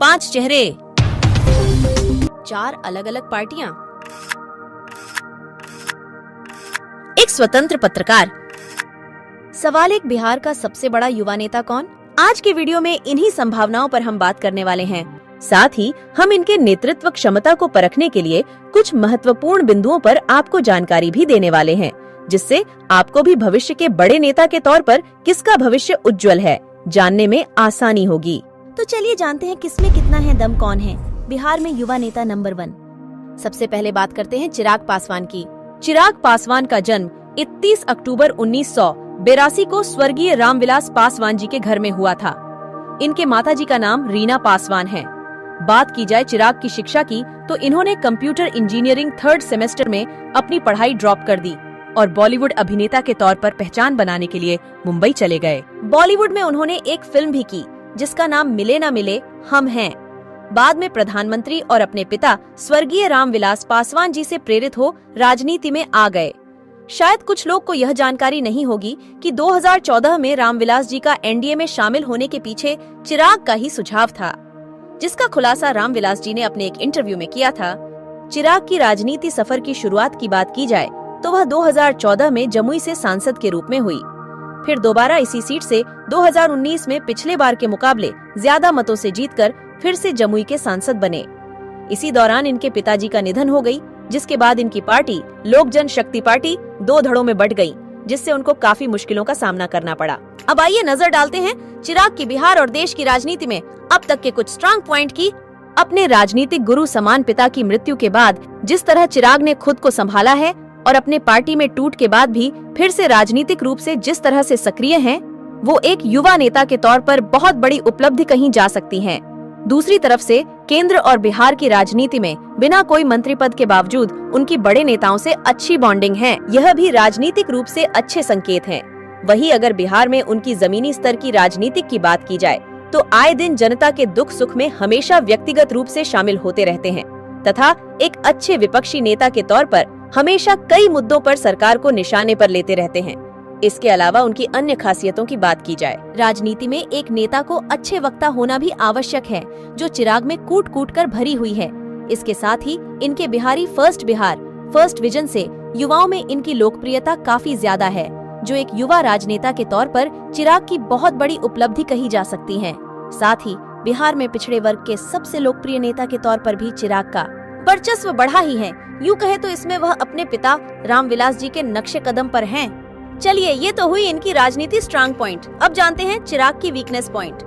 5 चेहरे, 4 अलग अलग पार्टियां, एक स्वतंत्र पत्रकार। सवाल एक, बिहार का सबसे बड़ा युवा नेता कौन? आज के वीडियो में इन्हीं संभावनाओं पर हम बात करने वाले हैं। साथ ही हम इनके नेतृत्व क्षमता को परखने के लिए कुछ महत्वपूर्ण बिंदुओं पर आपको जानकारी भी देने वाले हैं, जिससे आपको भी भविष्य के बड़े नेता के तौर पर किसका भविष्य उज्जवल है जानने में आसानी होगी। तो चलिए जानते हैं किसमें कितना है दम, कौन है बिहार में युवा नेता नंबर 1। सबसे पहले बात करते हैं चिराग पासवान की। चिराग पासवान का जन्म 31 अक्टूबर 1982 को स्वर्गीय रामविलास पासवान जी के घर में हुआ था। इनके माताजी का नाम रीना पासवान है। बात की जाए चिराग की शिक्षा की, तो इन्होंने कंप्यूटर इंजीनियरिंग 3rd सेमेस्टर में अपनी पढ़ाई ड्रॉप कर दी और बॉलीवुड अभिनेता के तौर पर पहचान बनाने के लिए मुंबई चले गए। बॉलीवुड में उन्होंने एक फिल्म भी की जिसका नाम मिले ना मिले हम हैं। बाद में प्रधानमंत्री और अपने पिता स्वर्गीय रामविलास पासवान जी से प्रेरित हो राजनीति में आ गए। शायद कुछ लोग को यह जानकारी नहीं होगी कि 2014 में रामविलास जी का एनडीए में शामिल होने के पीछे चिराग का ही सुझाव था, जिसका खुलासा रामविलास जी ने अपने एक इंटरव्यू में किया था। चिराग की राजनीति सफर की शुरुआत की बात की जाए तो वह 2014 में जमुई से सांसद के रूप में हुई। फिर दोबारा इसी सीट से 2019 में पिछले बार के मुकाबले ज्यादा मतों से जीतकर फिर से जमुई के सांसद बने। इसी दौरान इनके पिताजी का निधन हो गई, जिसके बाद इनकी पार्टी लोक जनशक्ति पार्टी 2 धड़ों में बंट गई, जिससे उनको काफी मुश्किलों का सामना करना पड़ा। अब आइए नजर डालते हैं चिराग की बिहार और देश की राजनीति में अब तक के कुछ स्ट्रांग पॉइंट की। अपने राजनीतिक गुरु समान पिता की मृत्यु के बाद जिस तरह चिराग ने खुद को संभाला है और अपने पार्टी में टूट के बाद भी फिर से राजनीतिक रूप से जिस तरह से सक्रिय हैं, वो एक युवा नेता के तौर पर बहुत बड़ी उपलब्धि कही जा सकती है। दूसरी तरफ से केंद्र और बिहार की राजनीति में बिना कोई मंत्री पद के बावजूद उनकी बड़े नेताओं से अच्छी बॉन्डिंग है, यह भी राजनीतिक रूप से अच्छे संकेत हैं। वही अगर बिहार में उनकी जमीनी स्तर की राजनीतिक की बात की जाए तो आए दिन जनता के दुख सुख में हमेशा व्यक्तिगत रूप से शामिल होते रहते हैं तथा एक अच्छे विपक्षी नेता के तौर पर हमेशा कई मुद्दों पर सरकार को निशाने पर लेते रहते हैं। इसके अलावा उनकी अन्य खासियतों की बात की जाए, राजनीति में एक नेता को अच्छे वक्ता होना भी आवश्यक है, जो चिराग में कूट कूट कर भरी हुई है। इसके साथ ही इनके बिहारी फर्स्ट विजन से युवाओं में इनकी लोकप्रियता काफी ज्यादा है, जो एक युवा राजनेता के तौर पर चिराग की बहुत बड़ी उपलब्धि कही जा सकती है। साथ ही बिहार में पिछड़े वर्ग के सबसे लोकप्रिय नेता के तौर पर भी चिराग का वर्चस्व बढ़ा ही है। यूँ कहे तो इसमें वह अपने पिता रामविलास जी के नक्शे कदम पर हैं। चलिए, ये तो हुई इनकी राजनीति स्ट्रांग पॉइंट। अब जानते हैं चिराग की वीकनेस पॉइंट।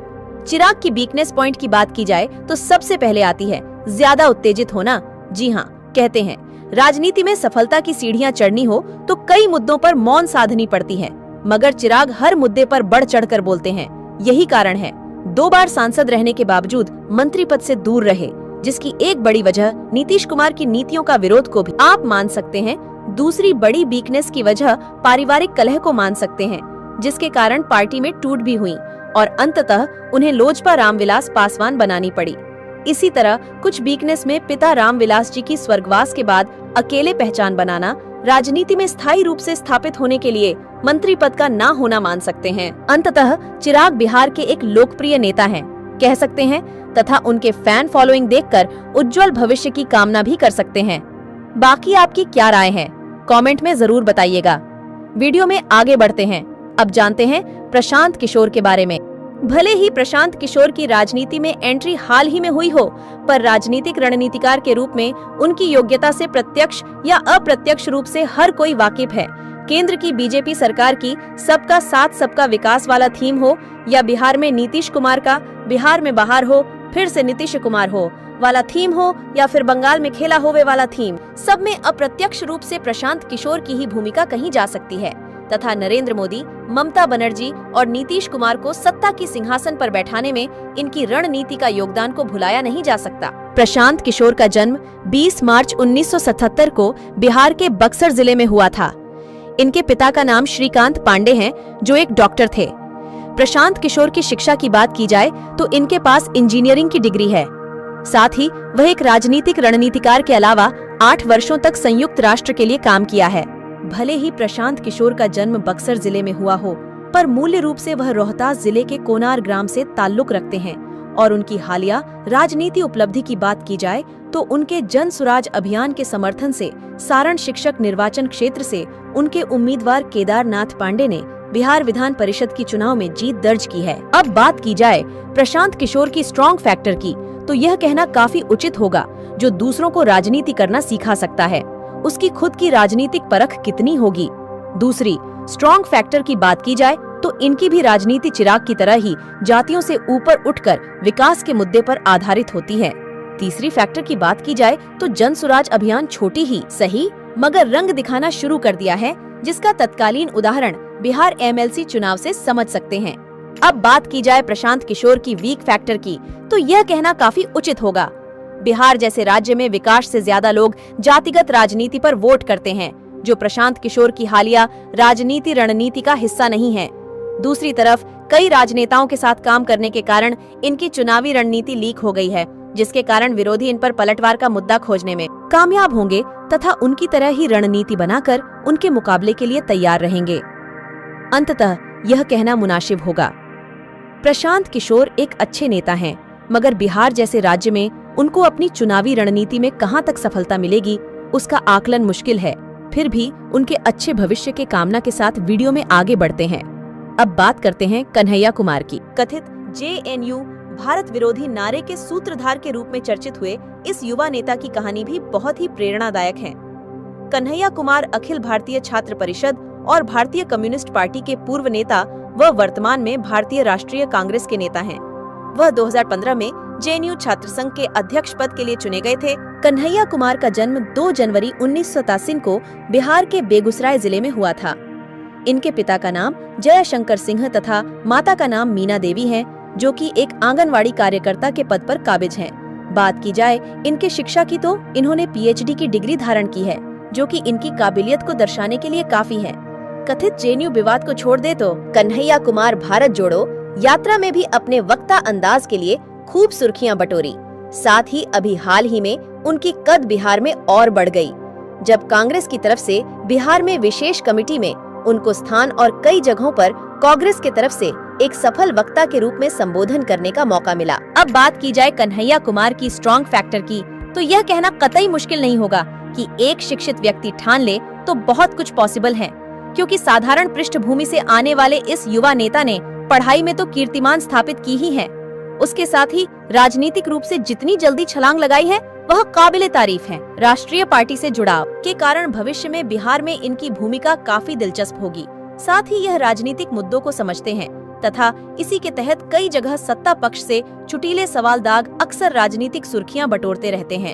चिराग की वीकनेस पॉइंट की बात की जाए तो सबसे पहले आती है ज्यादा उत्तेजित होना। जी हाँ, कहते हैं राजनीति में सफलता की सीढ़ियां चढ़नी हो तो कई मुद्दों पर मौन साधनी पड़ती है, मगर चिराग हर मुद्दे पर बढ़ चढ़कर बोलते हैं। यही कारण है 2 बार सांसद रहने के बावजूद मंत्री पद से दूर रहे, जिसकी एक बड़ी वजह नीतीश कुमार की नीतियों का विरोध को भी आप मान सकते हैं। दूसरी बड़ी वीकनेस की वजह पारिवारिक कलह को मान सकते हैं, जिसके कारण पार्टी में टूट भी हुई और अंततः उन्हें लोजपा रामविलास पासवान बनानी पड़ी। इसी तरह कुछ वीकनेस में पिता रामविलास जी की स्वर्गवास के बाद अकेले पहचान बनाना, राजनीति में स्थायी रूप से स्थापित होने के लिए मंत्री पद का ना होना मान सकते हैं। अंततः चिराग बिहार के एक लोकप्रिय नेता हैं, कह सकते हैं, तथा उनके फैन फॉलोइंग देखकर उज्जवल भविष्य की कामना भी कर सकते हैं। बाकी आपकी क्या राय है, कमेंट में जरूर बताइएगा। वीडियो में आगे बढ़ते हैं। अब जानते हैं प्रशांत किशोर के बारे में। भले ही प्रशांत किशोर की राजनीति में एंट्री हाल ही में हुई हो, पर राजनीतिक रणनीतिकार के रूप में उनकी योग्यता से प्रत्यक्ष या अप्रत्यक्ष रूप से हर कोई वाकिफ है। केंद्र की बीजेपी सरकार की सबका साथ सबका विकास वाला थीम हो, या बिहार में नीतीश कुमार का बिहार में बाहर हो फिर से नीतीश कुमार हो वाला थीम हो, या फिर बंगाल में खेला होवे वाला थीम, सब में अप्रत्यक्ष रूप से प्रशांत किशोर की ही भूमिका कही जा सकती है तथा नरेंद्र मोदी, ममता बनर्जी और नीतीश कुमार को सत्ता की सिंहासन पर बैठाने में इनकी रणनीति का योगदान को भुलाया नहीं जा सकता। प्रशांत किशोर का जन्म 20 मार्च 1977 को बिहार के बक्सर जिले में हुआ था। इनके पिता का नाम श्रीकांत पांडे है, जो एक डॉक्टर थे। प्रशांत किशोर की शिक्षा की बात की जाए तो इनके पास इंजीनियरिंग की डिग्री है। साथ ही वह एक राजनीतिक रणनीतिकार के अलावा 8 वर्षों तक संयुक्त राष्ट्र के लिए काम किया है। भले ही प्रशांत किशोर का जन्म बक्सर जिले में हुआ हो, पर मूल्य रूप से वह रोहतास जिले के कोनार ग्राम से ताल्लुक रखते हैं और उनकी हालिया राजनीति उपलब्धि की बात की जाए तो उनके जन सुराज अभियान के समर्थन से सारण शिक्षक निर्वाचन क्षेत्र से उनके उम्मीदवार केदारनाथ पांडे ने बिहार विधान परिषद की चुनाव में जीत दर्ज की है। अब बात की जाए प्रशांत किशोर की स्ट्रॉन्ग फैक्टर की, तो यह कहना काफी उचित होगा जो दूसरों को राजनीति करना सिखा सकता है, उसकी खुद की राजनीतिक परख कितनी होगी। दूसरी स्ट्रॉन्ग फैक्टर की बात की जाए तो इनकी भी राजनीति चिराग की तरह ही जातियों से ऊपर उठकर विकास के मुद्दे पर आधारित होती है। तीसरी फैक्टर की बात की जाए तो जन सुराज अभियान छोटी ही सही मगर रंग दिखाना शुरू कर दिया है, जिसका तत्कालीन उदाहरण बिहार एमएलसी चुनाव से समझ सकते हैं। अब बात की जाए प्रशांत किशोर की वीक फैक्टर की, तो यह कहना काफी उचित होगा। बिहार जैसे राज्य में विकास से ज्यादा लोग जातिगत राजनीति पर वोट करते हैं, जो प्रशांत किशोर की हालिया राजनीति रणनीति का हिस्सा नहीं है। दूसरी तरफ कई राजनेताओं के साथ काम करने के कारण इनकी चुनावी रणनीति लीक हो गई है, जिसके कारण विरोधी इन पर पलटवार का मुद्दा खोजने में कामयाब होंगे तथा उनकी तरह ही रणनीति बनाकर उनके मुकाबले के लिए तैयार रहेंगे। अंततः यह कहना मुनासिब होगा, प्रशांत किशोर एक अच्छे नेता हैं, मगर बिहार जैसे राज्य में उनको अपनी चुनावी रणनीति में कहां तक सफलता मिलेगी उसका आकलन मुश्किल है। फिर भी उनके अच्छे भविष्य के कामना के साथ वीडियो में आगे बढ़ते हैं। अब बात करते हैं कन्हैया कुमार की। कथित JNU भारत विरोधी नारे के सूत्रधार के रूप में चर्चित हुए इस युवा नेता की कहानी भी बहुत ही प्रेरणादायक है। कन्हैया कुमार अखिल भारतीय छात्र परिषद और भारतीय कम्युनिस्ट पार्टी के पूर्व नेता व वर्तमान में भारतीय राष्ट्रीय कांग्रेस के नेता हैं। वह 2015 में JNU छात्र संघ के अध्यक्ष पद के लिए चुने गए थे। कन्हैया कुमार का जन्म 2 जनवरी 1987 को बिहार के बेगूसराय जिले में हुआ था। इनके पिता का नाम जयशंकर सिंह तथा माता का नाम मीना देवी है, जो कि एक आंगनवाड़ी कार्यकर्ता के पद पर काबिज हैं। बात की जाए इनके शिक्षा की तो इन्होंने PhD की डिग्री धारण की है, जो कि इनकी काबिलियत को दर्शाने के लिए काफी है। कथित JNU विवाद को छोड़ दे तो कन्हैया कुमार भारत जोड़ो यात्रा में भी अपने वक्ता अंदाज के लिए खूब सुर्खियां बटोरी। साथ ही अभी हाल ही में उनकी कद बिहार में और बढ़ गई, जब कांग्रेस की तरफ से बिहार में विशेष कमेटी में उनको स्थान और कई जगहों पर कांग्रेस की तरफ से एक सफल वक्ता के रूप में संबोधन करने का मौका मिला। अब बात की जाए कन्हैया कुमार की स्ट्रॉन्ग फैक्टर की, तो यह कहना कतई मुश्किल नहीं होगा कि एक शिक्षित व्यक्ति ठान ले तो बहुत कुछ पॉसिबल है, क्योंकि साधारण पृष्ठभूमि से आने वाले इस युवा नेता ने पढ़ाई में तो कीर्तिमान स्थापित की ही है। उसके साथ ही राजनीतिक रूप से जितनी जल्दी छलांग लगाई है वह काबिले तारीफ है। राष्ट्रीय पार्टी से जुड़ाव के कारण भविष्य में बिहार में इनकी भूमिका काफी दिलचस्प होगी। साथ ही यह राजनीतिक मुद्दों को समझते हैं तथा इसी के तहत कई जगह सत्ता पक्ष से चुटीले सवाल दाग अक्सर राजनीतिक सुर्खियां बटोरते रहते हैं।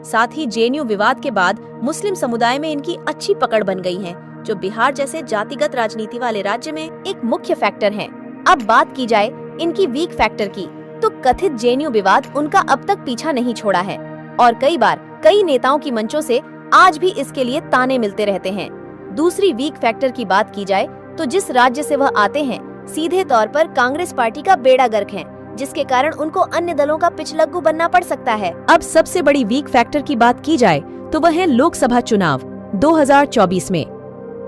साथ ही JNU विवाद के बाद मुस्लिम समुदाय में इनकी अच्छी पकड़ बन गई है, जो बिहार जैसे जातिगत राजनीति वाले राज्य में एक मुख्य फैक्टर है। अब बात की जाए इनकी वीक फैक्टर की, तो कथित JNU विवाद उनका अब तक पीछा नहीं छोड़ा है और कई बार कई नेताओं की मंचों से आज भी इसके लिए ताने मिलते रहते हैं। दूसरी वीक फैक्टर की बात की जाए तो जिस राज्य से वह आते हैं सीधे तौर पर कांग्रेस पार्टी का बेड़ा गर्क है, जिसके कारण उनको अन्य दलों का पिछलग्गू बनना पड़ सकता है। अब सबसे बड़ी वीक फैक्टर की बात की जाए तो वह है लोकसभा चुनाव 2024 में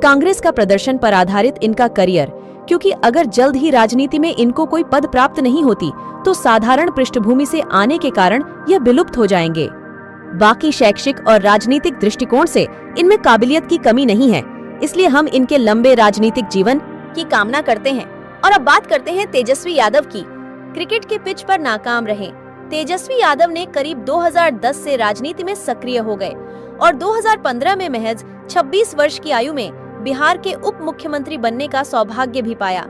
कांग्रेस का प्रदर्शन पर आधारित इनका करियर, क्योंकि अगर जल्द ही राजनीति में इनको कोई पद प्राप्त नहीं होती तो साधारण पृष्ठभूमि से आने के कारण यह विलुप्त हो जाएंगे। बाकी शैक्षिक और राजनीतिक दृष्टिकोण से इनमें काबिलियत की कमी नहीं है, इसलिए हम इनके लंबे राजनीतिक जीवन की कामना करते हैं। और अब बात करते हैं तेजस्वी यादव की। क्रिकेट के पिच पर नाकाम रहे तेजस्वी यादव ने करीब 2010 से राजनीति में सक्रिय हो गए और 2015 में महज 26 वर्ष की आयु में बिहार के उप मुख्यमंत्री बनने का सौभाग्य भी पाया।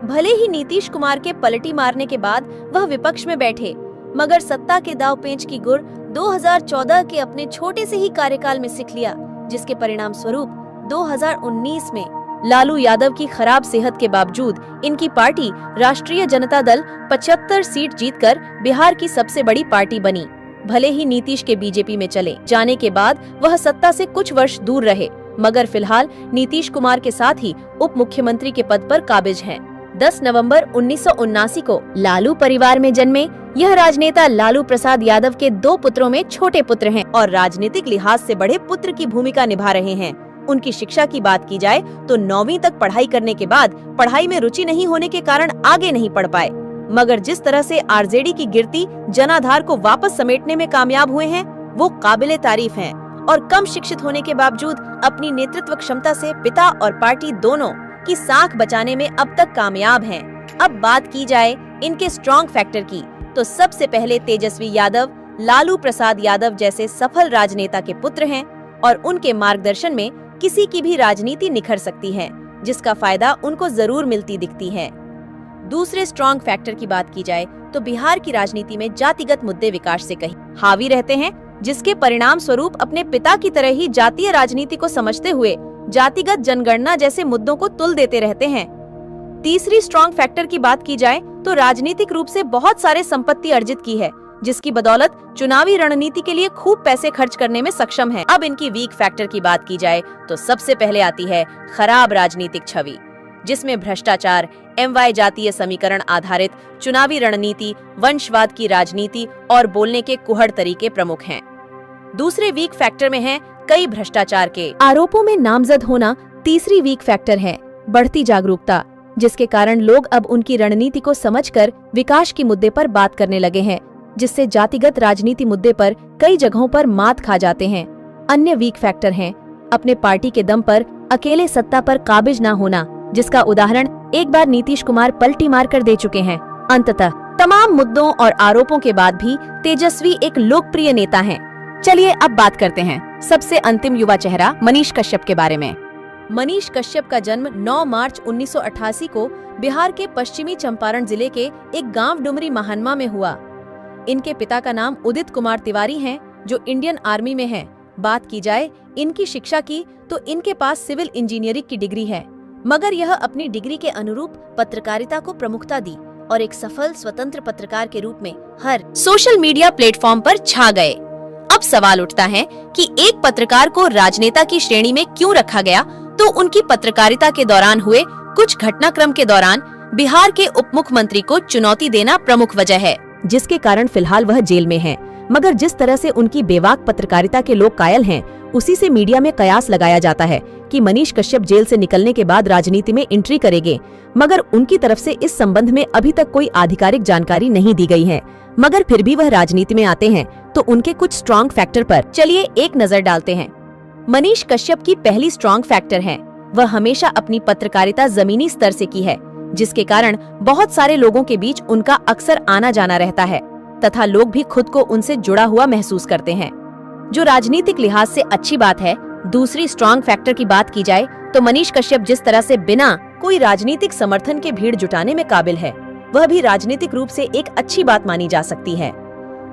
भले ही नीतीश कुमार के पलटी मारने के बाद वह विपक्ष में बैठे, मगर सत्ता के दाव पेंच की गुर 2014 के अपने छोटे से ही कार्यकाल में सीख लिया, जिसके परिणाम स्वरूप 2019 में लालू यादव की खराब सेहत के बावजूद इनकी पार्टी राष्ट्रीय जनता दल 75 सीट जीतकर बिहार की सबसे बड़ी पार्टी बनी। भले ही नीतीश के बीजेपी में चले जाने के बाद वह सत्ता से कुछ वर्ष दूर रहे, मगर फिलहाल नीतीश कुमार के साथ ही उप मुख्यमंत्री के पद पर काबिज हैं। 10 नवंबर 1979 को लालू परिवार में जन्मे यह राजनेता लालू प्रसाद यादव के 2 पुत्रों में छोटे पुत्र हैं और राजनीतिक लिहाज से बड़े पुत्र की भूमिका निभा रहे हैं। उनकी शिक्षा की बात की जाए तो 9वीं तक पढ़ाई करने के बाद पढ़ाई में रुचि नहीं होने के कारण आगे नहीं पढ़ पाए। मगर जिस तरह से आरजेडी की गिरती जनाधार को वापस समेटने में कामयाब हुए हैं वो काबिले तारीफ हैं और कम शिक्षित होने के बावजूद अपनी नेतृत्व क्षमता से पिता और पार्टी दोनों की साख बचाने में अब तक कामयाब हैं। अब बात की जाए इनके स्ट्रॉन्ग फैक्टर की तो सबसे पहले तेजस्वी यादव लालू प्रसाद यादव जैसे सफल राजनेता के पुत्र हैं और उनके मार्गदर्शन में किसी की भी राजनीति निखर सकती है, जिसका फायदा उनको जरूर मिलती दिखती है। दूसरे स्ट्रॉन्ग फैक्टर की बात की जाए तो बिहार की राजनीति में जातिगत मुद्दे विकास से कहीं हावी रहते हैं, जिसके परिणाम स्वरूप अपने पिता की तरह ही जातीय राजनीति को समझते हुए जातिगत जनगणना जैसे मुद्दों को तुल देते रहते हैं। तीसरी स्ट्रॉन्ग फैक्टर की बात की जाए तो राजनीतिक रूप से बहुत सारे संपत्ति अर्जित की है, जिसकी बदौलत चुनावी रणनीति के लिए खूब पैसे खर्च करने में सक्षम है। अब इनकी वीक फैक्टर की बात की जाए तो सबसे पहले आती है खराब राजनीतिक छवि, जिसमें भ्रष्टाचार, एमवाय जातीय समीकरण आधारित चुनावी रणनीति, वंशवाद की राजनीति और बोलने के कुहड़ तरीके प्रमुख हैं। दूसरे वीक फैक्टर में है कई भ्रष्टाचार के आरोपों में नामजद होना। तीसरी वीक फैक्टर है बढ़ती जागरूकता, जिसके कारण लोग अब उनकी रणनीति को समझकर विकास के मुद्दे पर बात करने लगे हैं, जिससे जातिगत राजनीति मुद्दे पर कई जगहों पर मात खा जाते हैं। अन्य वीक फैक्टर हैं अपने पार्टी के दम पर अकेले सत्ता पर काबिज न होना, जिसका उदाहरण एक बार नीतीश कुमार पलटी मार कर दे चुके हैं। अंततः तमाम मुद्दों और आरोपों के बाद भी तेजस्वी एक लोकप्रिय नेता हैं। चलिए अब बात करते हैं सबसे अंतिम युवा चेहरा मनीष कश्यप के बारे में। मनीष कश्यप का जन्म 9 मार्च 1988 को बिहार के पश्चिमी चंपारण जिले के एक गांव डुमरी महानमा में हुआ। इनके पिता का नाम उदित कुमार तिवारी हैं, जो इंडियन आर्मी में हैं। बात की जाए इनकी शिक्षा की तो इनके पास सिविल इंजीनियरिंग की डिग्री है, मगर यह अपनी डिग्री के अनुरूप पत्रकारिता को प्रमुखता दी और एक सफल स्वतंत्र पत्रकार के रूप में हर सोशल मीडिया प्लेटफॉर्म पर छा गए। अब सवाल उठता है कि एक पत्रकार को राजनेता की श्रेणी में क्यों रखा गया, तो उनकी पत्रकारिता के दौरान हुए कुछ घटनाक्रम के दौरान बिहार के उप मुख्यमंत्री को चुनौती देना प्रमुख वजह है, जिसके कारण फिलहाल वह जेल में हैं। मगर जिस तरह से उनकी बेबाक पत्रकारिता के लोग कायल हैं, उसी से मीडिया में कयास लगाया जाता है कि मनीष कश्यप जेल से निकलने के बाद राजनीति में एंट्री करेंगे, मगर उनकी तरफ से इस संबंध में अभी तक कोई आधिकारिक जानकारी नहीं दी गई है। मगर फिर भी वह राजनीति में आते हैं तो उनके कुछ स्ट्रॉन्ग फैक्टर पर चलिए एक नजर डालते हैं। मनीष कश्यप की पहली स्ट्रॉन्ग फैक्टर है वह हमेशा अपनी पत्रकारिता जमीनी स्तर से की है, जिसके कारण बहुत सारे लोगों के बीच उनका अक्सर आना जाना रहता है तथा लोग भी खुद को उनसे जुड़ा हुआ महसूस करते हैं, जो राजनीतिक लिहाज से अच्छी बात है। दूसरी स्ट्रॉन्ग फैक्टर की बात की जाए तो मनीष कश्यप जिस तरह से बिना कोई राजनीतिक समर्थन के भीड़ जुटाने में काबिल है, वह भी राजनीतिक रूप से एक अच्छी बात मानी जा सकती है।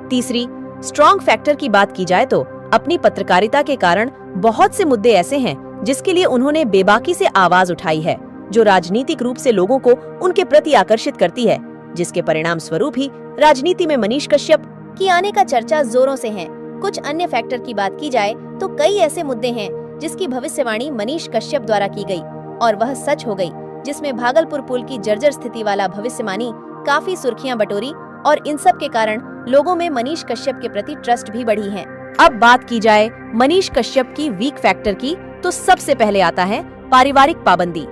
तीसरी स्ट्रॉन्ग फैक्टर की बात की जाए तो अपनी पत्रकारिता के कारण बहुत से मुद्दे ऐसे हैं जिसके लिए उन्होंने बेबाकी से आवाज उठाई है, जो राजनीतिक रूप से लोगों को उनके प्रति आकर्षित करती है, जिसके परिणाम स्वरूप ही राजनीति में मनीष कश्यप की आने का चर्चा जोरों से है। कुछ अन्य फैक्टर की बात की जाए तो कई ऐसे मुद्दे हैं जिसकी भविष्यवाणी मनीष कश्यप द्वारा की गई और वह सच हो गई, जिसमें भागलपुर पुल की जर्जर स्थिति वाला भविष्यवाणी काफी सुर्खियां बटोरी और इन सब के कारण लोगों में मनीष कश्यप के प्रति ट्रस्ट भी बढ़ी है। अब बात की जाए मनीष कश्यप की वीक फैक्टर की तो सबसे पहले आता है पारिवारिक पाबंदी।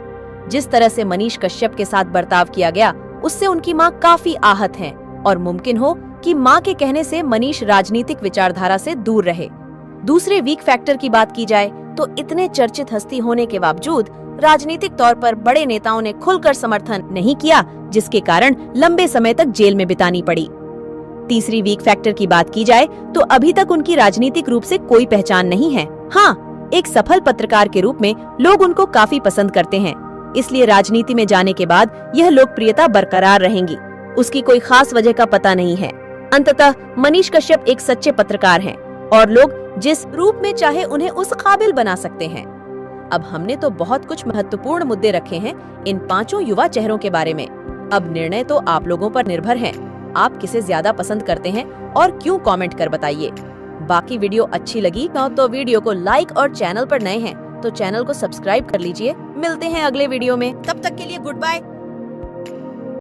जिस तरह से मनीष कश्यप के साथ बर्ताव किया गया उससे उनकी मां काफी आहत हैं और मुमकिन हो कि मां के कहने से मनीष राजनीतिक विचारधारा से दूर रहे। दूसरे वीक फैक्टर की बात की जाए तो इतने चर्चित हस्ती होने के बावजूद राजनीतिक तौर पर बड़े नेताओं ने खुलकर समर्थन नहीं किया, जिसके कारण लंबे समय तक जेल में बितानी पड़ी। तीसरी वीक फैक्टर की बात की जाए तो अभी तक उनकी राजनीतिक रूप से कोई पहचान नहीं है। हाँ, एक सफल पत्रकार के रूप में लोग उनको काफी पसंद करते हैं, इसलिए राजनीति में जाने के बाद यह लोकप्रियता बरकरार रहेंगी। उसकी कोई खास वजह का पता नहीं है। अंततः मनीष कश्यप एक सच्चे पत्रकार हैं और लोग जिस रूप में चाहे उन्हें उस काबिल बना सकते हैं। अब हमने तो बहुत कुछ महत्वपूर्ण मुद्दे रखे हैं इन 5 युवा चेहरों के बारे में। अब निर्णय तो आप लोगों पर निर्भर है, आप किसे ज्यादा पसंद करते हैं और क्यों, कमेंट कर बताइए। बाकी वीडियो अच्छी लगी तो वीडियो को लाइक और चैनल पर नए हैं तो चैनल को सब्सक्राइब कर लीजिए। मिलते हैं अगले वीडियो में, तब तक के लिए गुड बाय।